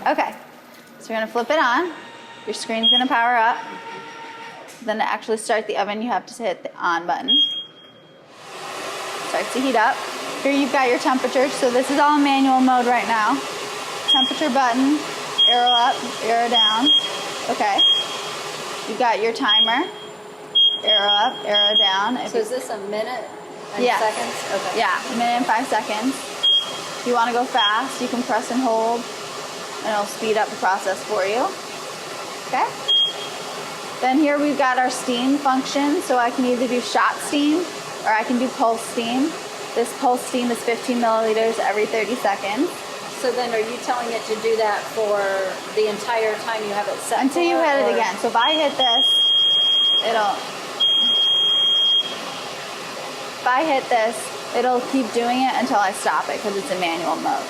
Okay, so you're gonna flip it on. Your screen's gonna power up. Then to actually start the oven, you have to hit the on button. Starts to heat up. Here you've got your temperature. So this is all in manual mode right now. Temperature button, arrow up, arrow down. Okay. You've got your timer. Arrow up, arrow down. So is this a minute and seconds? Okay. Yeah, a minute and 5 seconds. If you want to go fast, you can press and hold, and it'll speed up the process for you. Okay. Then here we've got our steam function. So I can either do shot steam or I can do pulse steam. This pulse steam is 15 milliliters every 30 seconds. So then are you telling it to do that for the entire time you have it set Until you for, hit or? it again. So if I hit this, it'll keep doing it until I stop it because it's in manual mode.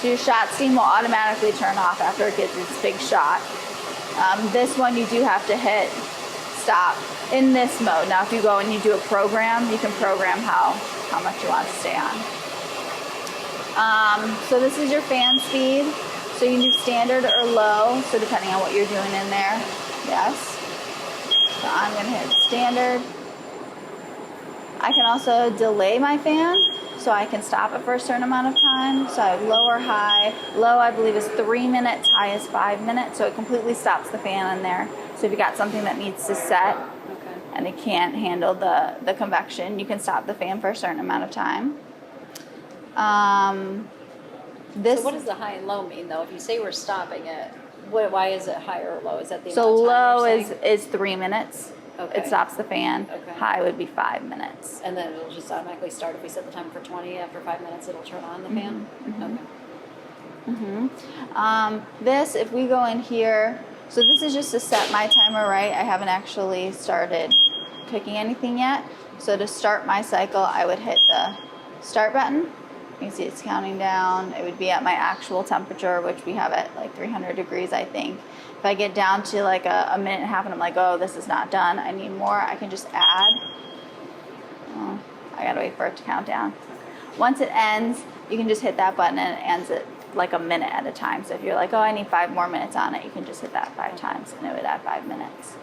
So your shot steam will automatically turn off after it gets its big shot. This one you do have to hit stop in this mode. Now if you go and you do a program, you can program how much you want to stay on. So this is your fan speed. So you can do standard or low, so depending on what you're doing in there. Yes. So I'm going to hit standard. I can also delay my fan, so I can stop it for a certain amount of time. So I have low or high. Low, I believe, is 3 minutes, high is 5 minutes, so it completely stops the fan in there. So if you got something that needs to set and it can't handle the convection, you can stop the fan for a certain amount of time. So what does the high and low mean, though? If you say we're stopping it, why is it higher or low? Is that the so amount of time low you're saying? is 3 minutes. Okay. It stops the fan. Okay. High would be 5 minutes. And then it'll just automatically start. If we set the timer for 20, after 5 minutes, it'll turn on the fan? Okay. This, if we go in here, so this is just to set my timer right. I haven't actually started cooking anything yet. So to start my cycle, I would hit the start button. You can see it's counting down. It would be at my actual temperature, which we have at like 300 degrees, I think. If I get down to like a minute and a half and I'm like, oh, this is not done, I need more, I can just add. Oh, I gotta wait for it to count down. Once it ends, you can just hit that button and it ends it like a minute at a time. So if you're like, oh, I need 5 more minutes on it, you can just hit that 5 times and it would add 5 minutes.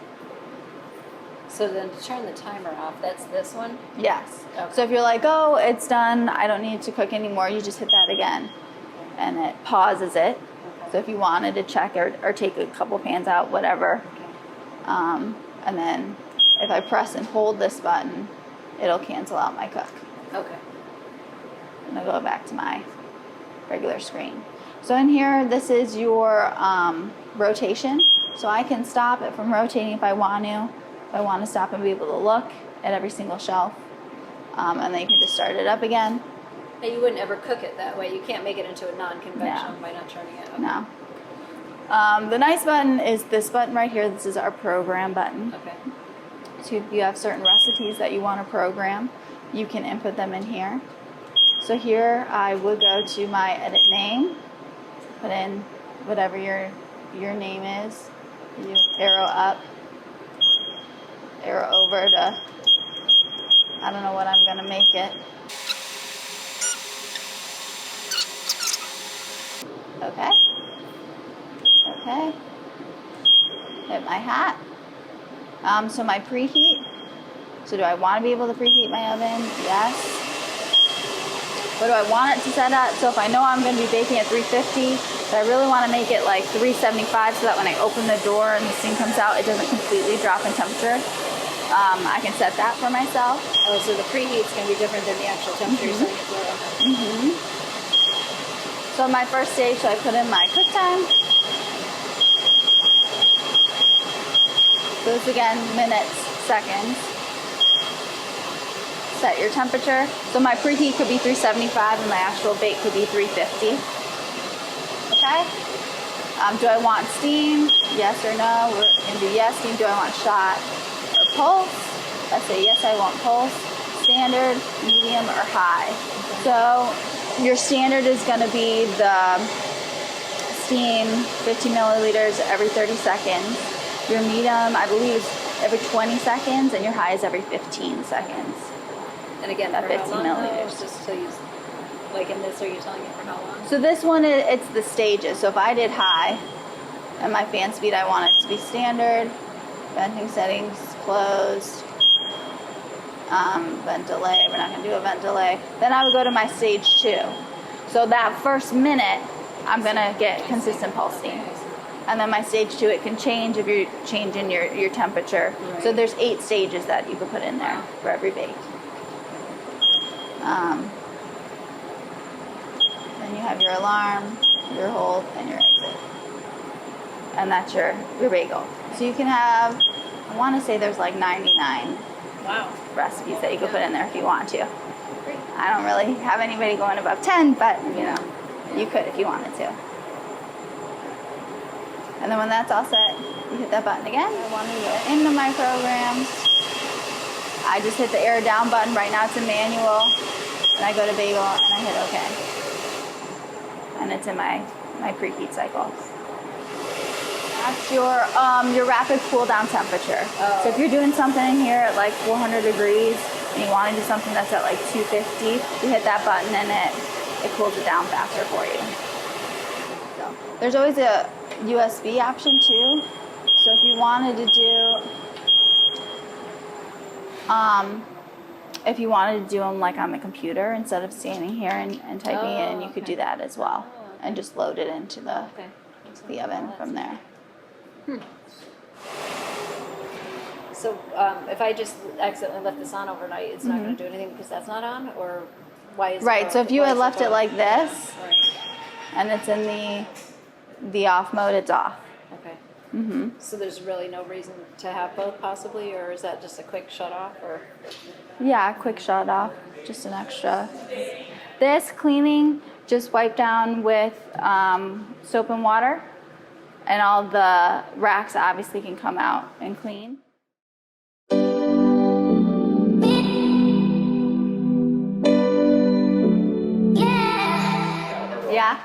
So then to turn the timer off, that's this one? Yes. Okay. So if you're like, oh, it's done, I don't need to cook anymore, you just hit that again and it pauses it. So if you wanted to check or take a couple pans out, whatever. And then if I press and hold this button, it'll cancel out my cook. Okay. And I'll go back to my regular screen. So in here, this is your rotation. So I can stop it from rotating if I want to. If I want to stop and be able to look at every single shelf. And then you can just start it up again. And you wouldn't ever cook it that way. You can't make it into a non-conventional by not turning it. Okay. No. The nice button is this button right here. This is our program button. Okay. So if you have certain recipes that you want to program, you can input them in here. So here I would go to my edit name, put in whatever your name is. You arrow up, arrow over to, I don't know what I'm going to make it. Okay. Okay. Hit my hat. So my preheat. So do I want to be able to preheat my oven? Yes. What do I want it to set at? So if I know I'm going to be baking at 350, but I really want to make it like 375 so that when I open the door and the steam comes out, it doesn't completely drop in temperature. I can set that for myself. Oh, so the preheat's going to be different than the actual temperature you're setting it for. Okay. So my first stage, so I put in my cook time. So this again, minutes, seconds. Set your temperature. So my preheat could be 375 and my actual bake could be 350. Okay? Do I want steam? Yes or no? We're going to do yes steam. Do I want shot or pulse? I say yes, I want pulse. Standard, medium, or high. So your standard is going to be the steam, 15 milliliters every 30 seconds. Your medium, I believe, is every 20 seconds, and your high is every 15 seconds. And again, At for 15 how long, milliliters. just to use Like in this, are you telling me for how long? So this one, it's the stages. So if I did high, and my fan speed, I want it to be standard. Venting settings closed. Vent delay, we're not going to do a vent delay. Then I would go to my stage 2. So that first minute, I'm going to get consistent pulsing. And then my stage 2, it can change if you're changing your temperature. Right. So there's 8 stages that you could put in there for every bake. Then you have your alarm, your hold, and your exit. And that's your bagel. So you can have, I want to say there's like 99 recipes that you could put in there if you want to. I don't really have anybody going above 10, but you know, you could if you wanted to. And then when that's all set, you hit that button again. I want to go into my programs. I just hit the air down button. Right now it's in manual. And I go to bagel and I hit OK. And it's in my preheat cycle. That's your rapid cool down temperature. Oh. So if you're doing something in here at like 400 degrees and you want to do something that's at like 250, you hit that button and it cools it down faster for you. So there's always a USB option too. So if you wanted to do them like on the computer instead of standing here and typing it in, you could do that as well and just load it into the oven from there. So if I just accidentally left this on overnight, it's not going to do anything because that's not on, or why is it? Right. So if you had left it like this, right, and it's in the off mode, it's off. okay. Mm-hmm. So there's really no reason to have both, possibly, or is that just a quick shut off, or? Yeah, quick shut off, just an extra. This cleaning, just wipe down with soap and water, and all the racks obviously can come out and clean. Yeah.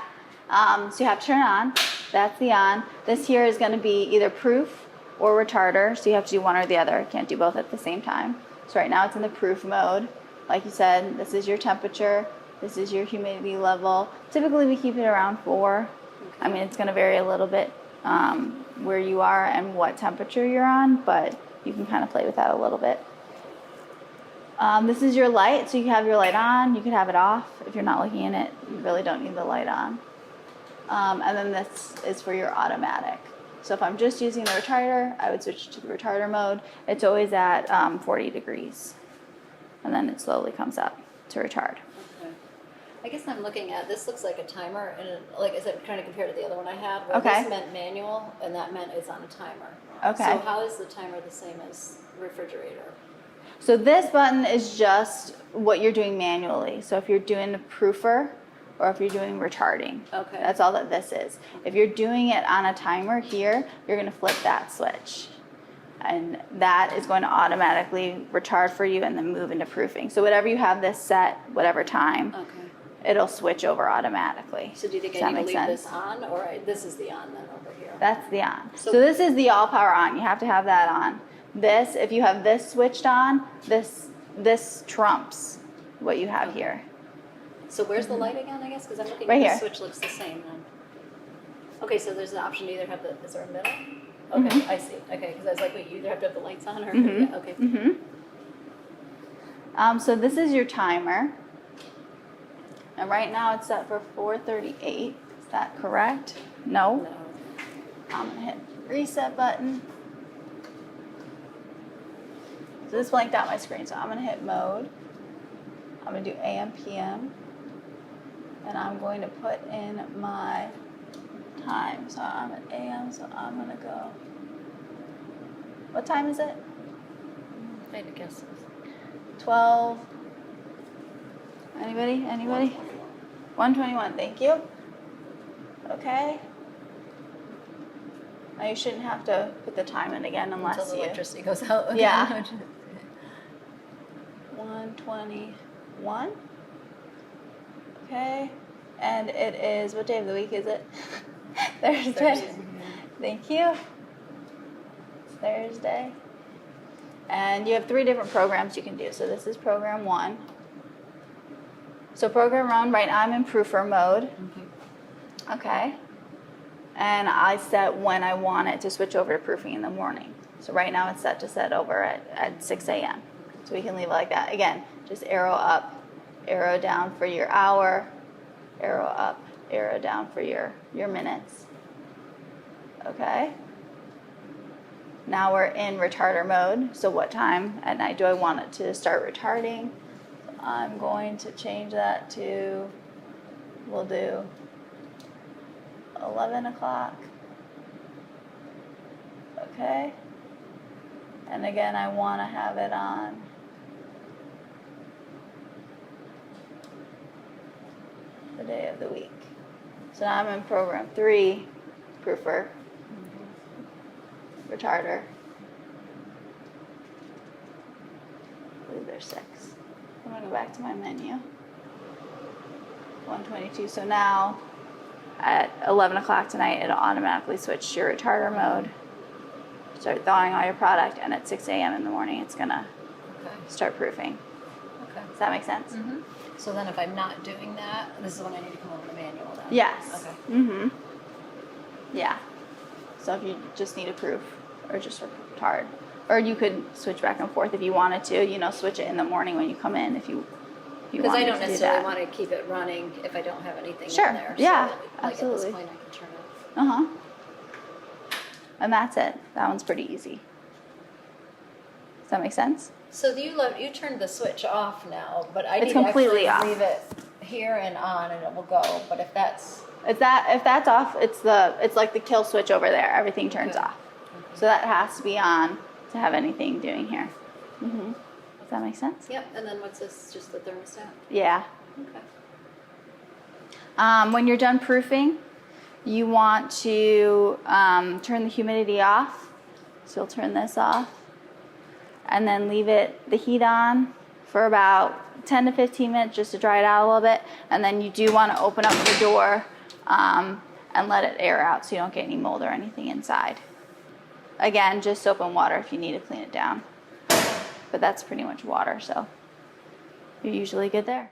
So you have to turn it on. That's the on. This here is going to be either proof or retarder, so you have to do one or the other. You can't do both at the same time. So right now it's in the proof mode. Like you said, this is your temperature. This is your humidity level. Typically we keep it around 4. I mean, it's going to vary a little bit where you are and what temperature you're on, but you can kind of play with that a little bit. This is your light, so you can have your light on. You could have it off. If you're not looking in it, you really don't need the light on. And then this is for your automatic. So if I'm just using the retarder, I would switch to the retarder mode. It's always at 40 degrees. And then it slowly comes up to retard. Okay. I guess I'm looking at, this looks like a timer, and like I said, trying to compare to the other one I had, where Okay. this meant manual, and that meant it's on a timer. Okay. So how is the timer the same as refrigerator? So this button is just what you're doing manually. So if you're doing a proofer or if you're doing retarding, Okay. that's all that this is. If you're doing it on a timer here, you're going to flip that switch. And that is going to automatically retard for you and then move into proofing. So whatever you have this set, whatever time, it'll switch over automatically. So do you think Does I that need to make leave sense? this on, or this is the on then over here? That's the on. So- So this is the all power on. You have to have that on. This, if you have this switched on, this trumps what you have here. So where's the light again, I guess? Because I'm looking Right at here. the switch looks the same then. Okay, so there's an option to either have is there a middle? Okay, I see. Okay, because I was like, wait, you either have to have the lights on or, yeah, okay. So this is your timer. And right now it's set for 4:38. Is that correct? No. No. I'm going to hit reset button. So this blanked out my screen, so I'm going to hit mode. I'm going to do AM, PM. And I'm going to put in my time. So I'm at AM, so I'm going to go. What time is it? I had to guess. 12. Anybody? 121, thank you. Okay. Now you shouldn't have to put the time in again unless Until the you... electricity goes out. Yeah. 121. Okay. And it is, what day of the week is it? Thursday. Thank you. It's Thursday. And you have 3 different programs you can do. So this is program 1. So program run, right now I'm in proofer mode. Okay. Okay. And I set when I want it to switch over to proofing in the morning. So right now it's set to set over at 6 a.m. So we can leave it like that. Again, just arrow up, arrow down for your hour, arrow up, arrow down for your minutes. Okay. Now we're in retarder mode. So what time at night do I want it to start retarding? I'm going to change that to, we'll do 11 o'clock. Okay. And again, I want to have it on the day of the week. So now I'm in program 3, proofer, retarder. I believe there's 6. I'm going to go back to my menu. 122. So now at 11 o'clock tonight, it'll automatically switch to your retarder mode, start thawing all your product, and at 6 a.m. in the morning, it's going to Okay. start proofing. Okay. Does that make sense? Mm-hmm. So then if I'm not doing that, this is when I need to come over to manual then? Yes. Okay. Mm-hmm. Yeah. So if you just need a proof or just retard, or you could switch back and forth if you wanted to, switch it in the morning when you come in if you Because I wanted don't to do necessarily that. want to keep it running if I don't have anything Sure. in there. Yeah, So, like absolutely. at this point, I can turn it. Uh-huh. And that's it. That one's pretty easy. Does that make sense? So you turned the switch off now, but I It's need to completely actually off. leave it here and on, and it will go. But if that's If that's off, it's like the kill switch over there. Everything turns Okay. off. So that has to be on to have anything doing here. Mm-hmm. Does that make sense? yep. And then what's this? Just the thermostat. Yeah. Okay. When you're done proofing, you want to turn the humidity off. So you'll turn this off. And then leave the heat on for about 10 to 15 minutes just to dry it out a little bit. And then you do want to open up the door and let it air out so you don't get any mold or anything inside. Again, just soap and water if you need to clean it down. But that's pretty much water, so you're usually good there.